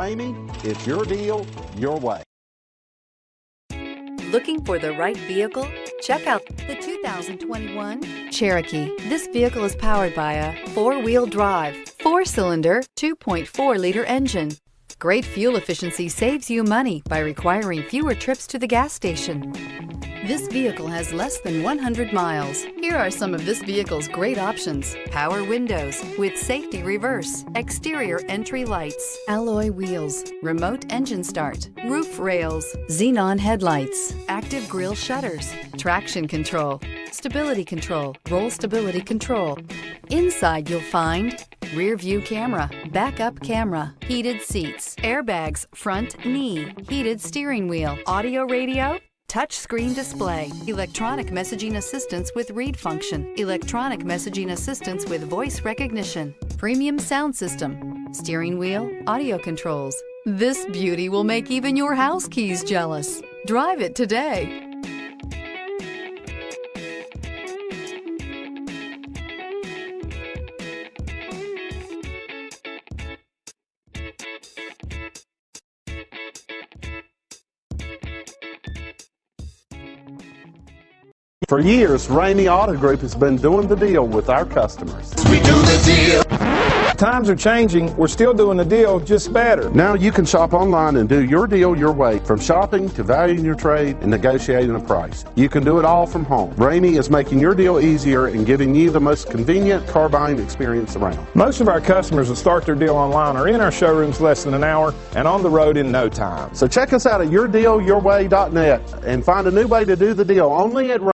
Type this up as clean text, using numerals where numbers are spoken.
Ramey, it's your deal, your way. Looking for the right vehicle? Check out the 2021 Cherokee. This vehicle is powered by a four-wheel drive, four-cylinder, 2.4-liter engine. Great fuel efficiency saves you money by requiring fewer trips to the gas station. This vehicle has less than 100 miles. Here are some of this vehicle's great options: power windows with safety reverse, exterior entry lights, alloy wheels, remote engine start, roof rails, xenon headlights, active grille shutters, traction control, stability control, roll stability control. Inside you'll find rear view camera, backup camera, heated seats, airbags, front knee, heated steering wheel, audio radio, touchscreen display, electronic messaging assistance with read function, electronic messaging assistance with voice recognition, premium sound system, steering wheel audio controls. This beauty will make even your house keys jealous. Drive it today. For years, Ramey Auto Group has been doing the deal with our customers. We do the deal. Times are changing. We're still doing the deal, just better. Now you can shop online and do your deal your way, from shopping to valuing your trade and negotiating a price. You can do it all from home. Ramey is making your deal easier and giving you the most convenient car buying experience around. Most of our customers that start their deal online are in our showrooms less than an hour and on the road in no time. So check us out at yourdealyourway.net and find a new way to do the deal only at Ramey.